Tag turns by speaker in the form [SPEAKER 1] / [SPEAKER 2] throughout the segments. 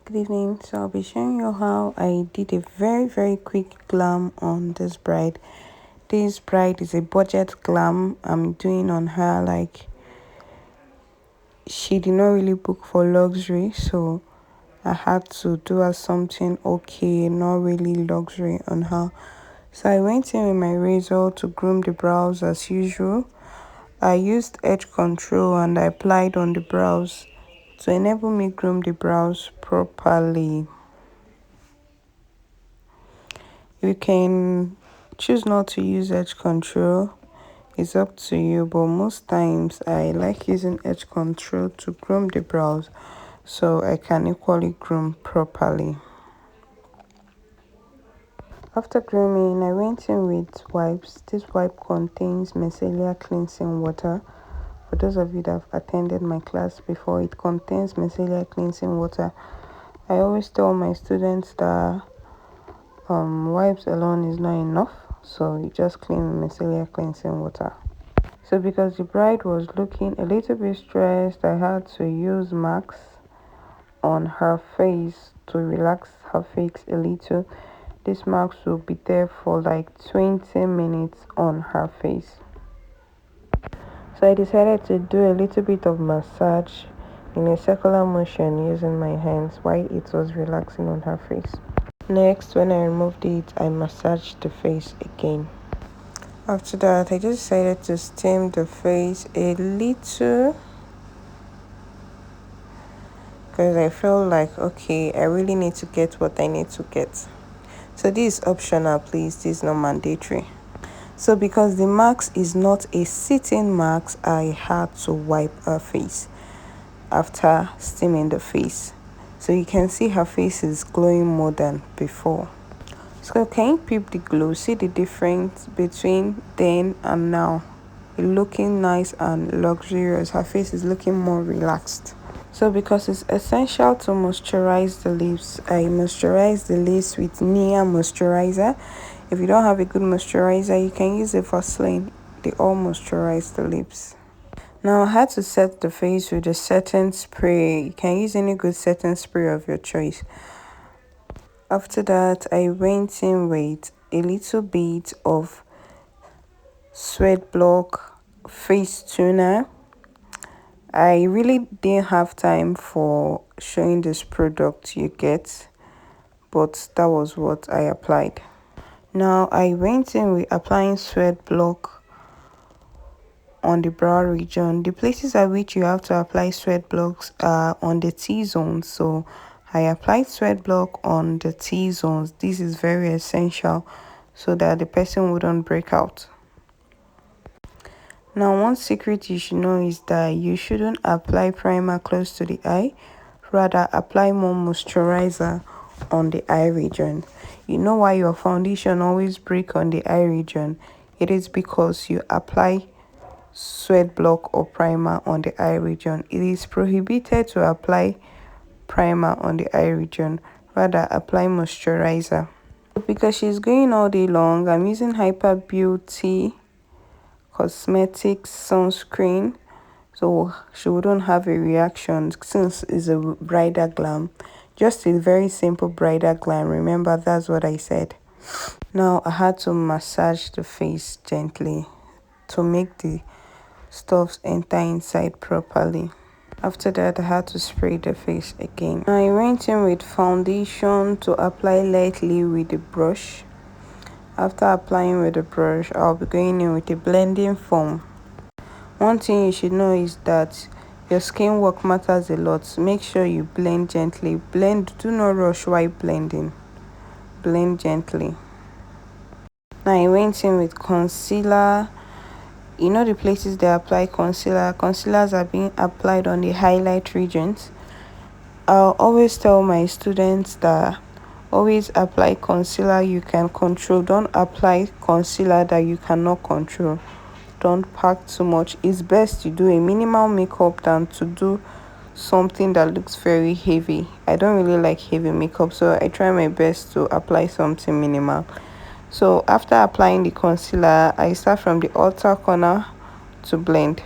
[SPEAKER 1] Good evening. So I'll be showing you how I did a very quick glam on this bride. This bride is a budget glam I'm doing on her. Like, she did not really book for luxury, so I had to do her something okay, not really luxury on her. So I went in with my razor to groom the brows as usual. I used edge control and I applied on the brows to enable me groom the brows properly. You can choose not to use edge control, it's up to you, but most times I like using edge control to groom the brows so I can equally groom properly. After grooming, I went in with wipes. This wipe contains micellar cleansing water. For those of you that have attended my class before, it contains micellar cleansing water. I always tell my students that wipes alone is not enough, so you just clean with micellar cleansing water. So because the bride was looking a little bit stressed, I had to use max on her face to relax her face a little. This max will be there for like 20 minutes on her face. So I decided to do a little bit of massage in a circular motion using my hands while it was relaxing on her face. Next, when I removed it, I massaged the face again. After that, I just decided to steam the face a little because I felt like, okay, I really need to get what I need to get. So this is optional, please. This is not mandatory. So because the mask is not a sitting mask, I had to wipe her face after steaming the face. So you can see her face is glowing more than before. So can you peep the glow? See the difference between then and now? It's looking nice and luxurious. Her face is looking more relaxed. So because it's essential to moisturize the lips, I moisturize the lips with Nia moisturizer. If you don't have a good moisturizer, you can use a Vaseline. They all moisturize the lips. Now I had to set the face with a setting spray. You can use any good setting spray of your choice. After that, I went in with a little bit of Sweat Block face toner. I really didn't have time for showing this product you get, but that was what I applied. Now I went in with applying Sweat Block on the brow region. The places at which you have to apply sweat blocks are on the T-zone, so I applied sweat block on the T-zones. This is very essential so that the person wouldn't break out. Now one secret you should know is that you shouldn't apply primer close to the eye, rather apply more moisturizer on the eye region. You know why your foundation always break on the eye region? It is because you apply sweat block or primer on the eye region. It is prohibited to apply primer on the eye region, rather apply moisturizer. Because she's going all day long, I'm using Hyper Beauty Cosmetics sunscreen so she wouldn't have a reaction since it's a bridal glam. Just a very simple bridal glam. Remember, that's what I said. Now I had to massage the face gently to make the stuffs enter inside properly. After that, I had to spray the face again. I went in with foundation to apply lightly with the brush. After applying with the brush, I'll be going in with a blending foam. One thing you should know is that your skin work matters a lot. Make sure you blend gently. Blend, do not rush while blending. Blend gently. Now I went in with concealer. You know the places they apply concealer. Concealers are being applied on the highlight regions. I'll always tell my students that always apply concealer you can control. Don't apply concealer that you cannot control. Don't pack too much. It's best to do a minimal makeup than to do something that looks very heavy. I don't really like heavy makeup, so I try my best to apply something minimal. So after applying the concealer, I start from the outer corner to blend.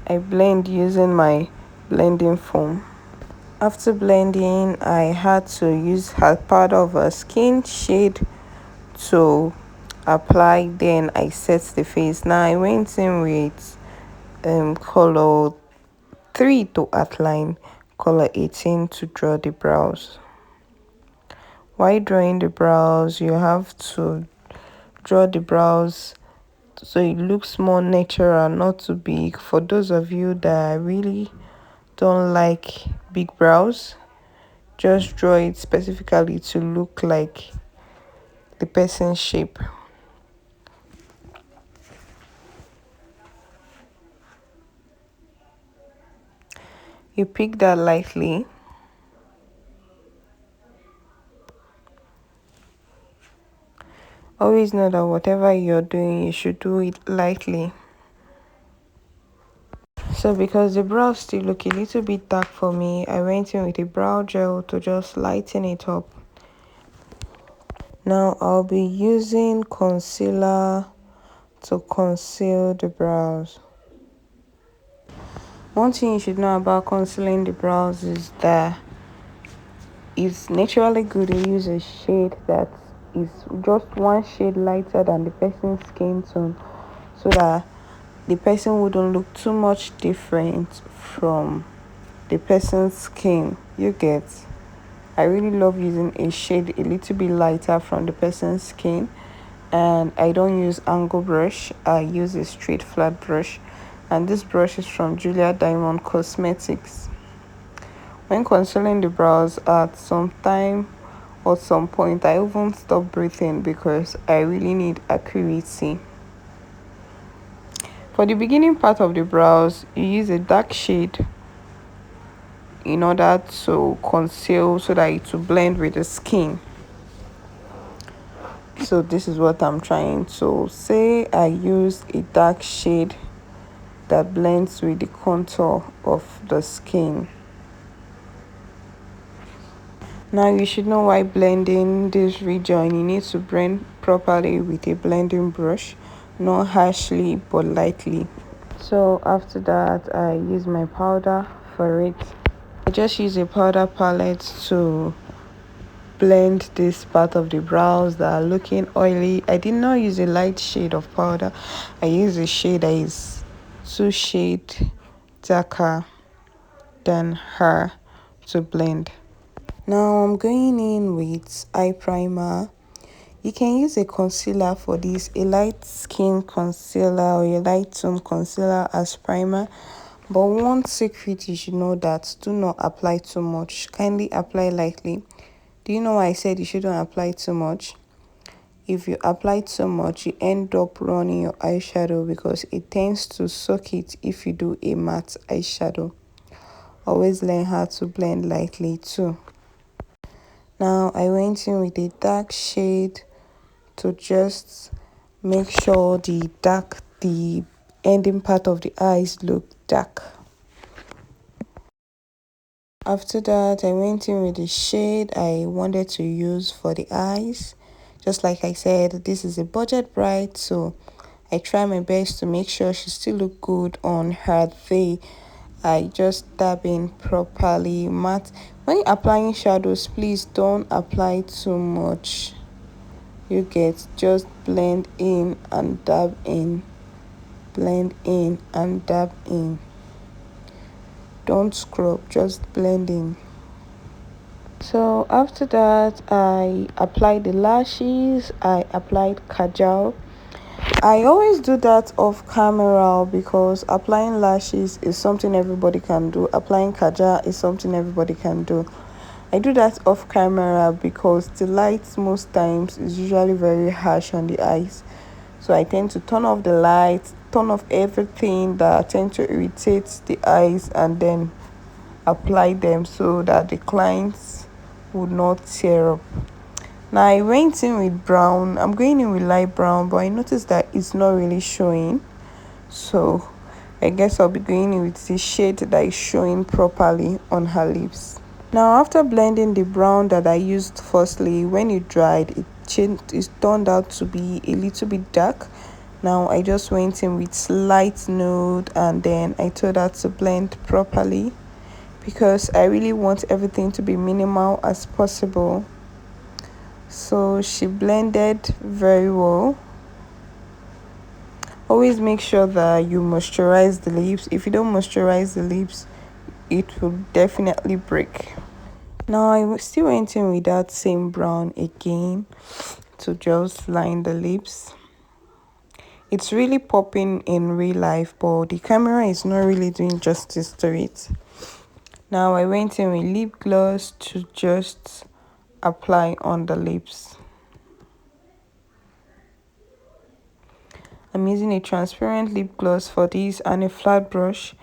[SPEAKER 1] I blend using my blending foam. After blending, I had to use her part of a skin shade to apply. Then I set the face. Now I went in with color 3 to outline, color 18 to draw the brows. While drawing the brows, you have to draw the brows so it looks more natural, not too big. For those of you that really don't like big brows, just draw it specifically to look like the person's shape. You pick that lightly. Always know that whatever you're doing, you should do it lightly. So because the brows still look a little bit dark for me, I went in with a brow gel to just lighten it up. Now I'll be using concealer to conceal the brows. One thing you should know about concealing the brows is that it's naturally good to use a shade that is just one shade lighter than the person's skin tone, so that the person wouldn't look too much different from the person's skin. You get? I really love using a shade a little bit lighter from the person's skin, and I don't use angle brush. I use a straight flat brush, and this brush is from Julia Diamond Cosmetics. When concealing the brows, at some time or some point, I even stop breathing because I really need accuracy. For the beginning part of the brows, you use a dark shade in order to conceal so that it will blend with the skin. So this is what I'm trying to say. I use a dark shade that blends with the contour of the skin. Now you should know why blending this region, you need to blend properly with a blending brush, not harshly but lightly. So after that, I use my powder for it. I just use a powder palette to blend this part of the brows that are looking oily. I did not use a light shade of powder. I use a shade that is 2 shades darker than her to blend. Now I'm going in with eye primer. You can use a concealer for this, a light skin concealer or a light tone concealer as primer. But one secret you should know, that do not apply too much. Kindly apply lightly. Do you know why I said you shouldn't apply too much? If you apply too much, you end up running your eyeshadow because it tends to soak it if you do a matte eyeshadow. Always learn how to blend lightly too. Now I went in with a dark shade to just make sure the ending part of the eyes look dark. After that, I went in with the shade I wanted to use for the eyes. Just like I said, this is a budget bride, so I try my best to make sure she still look good on her day. I just dab in properly matte. When you're applying shadows, please don't apply too much. You get, just blend in and dab in, blend in and dab in. Don't scrub, just blend in. So after that, I applied the lashes. I applied kajal. I always do that off camera because applying lashes is something everybody can do. Applying kajal is something everybody can do. I do that off camera because the light most times is usually very harsh on the eyes. So I tend to turn off the lights, turn off everything that tend to irritate the eyes, and then apply them so that the clients would not tear up. Now I went in with brown. I'm going in with light brown, but I noticed that it's not really showing. So I guess I'll be going in with the shade that is showing properly on her lips. Now after blending the brown that I used firstly, when it dried, it turned out to be a little bit dark. Now I just went in with light nude, and then I told her to blend properly. because I really want everything to be minimal as possible. So she blended very well. Always make sure that you moisturize the lips. If you don't moisturize the lips, it will definitely break. Now I still went in with that same brown again to just line the lips. It's really popping in real life, but the camera is not really doing justice to it. Now I went in with lip gloss to just apply on the lips. I'm using a transparent lip gloss for this and a flat brush.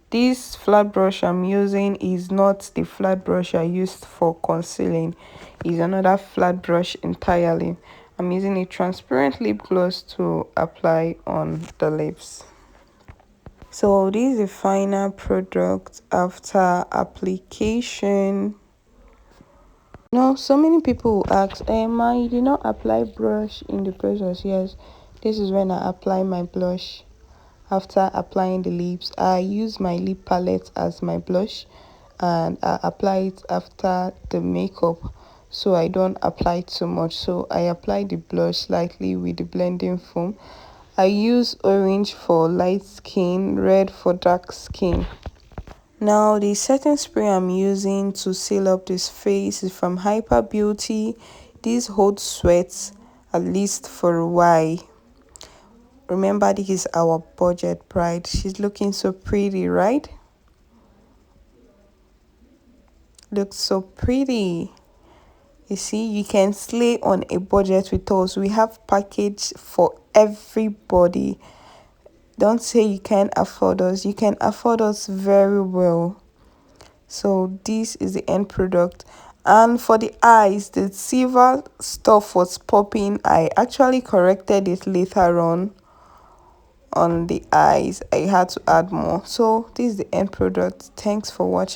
[SPEAKER 1] This flat brush I'm using is not the flat brush I used for concealing. It's another flat brush entirely. I'm using a transparent lip gloss to apply on the lips. So this is the final product after application. No, so many people will ask, Emma, you did not apply blush in the process. Yes, this is when I apply my blush. After applying the lips, I use my lip palette as my blush, and I apply it after the makeup, so I don't apply too much. So I apply the blush slightly with the blending foam. I use orange for light skin, red for dark skin. Now the setting spray I'm using to seal up this face is from Hyper Beauty. This holds sweat at least for a while. Remember, this is our budget bride. She's looking so pretty, right? Looks so pretty. You see, you can slay on a budget with us. We have package for everybody. Don't say you can't afford us. You can afford us very well. So this is the end product. And for the eyes, the silver stuff was popping. I actually corrected it later on the eyes. I had to add more. So this is the end product. Thanks for watching.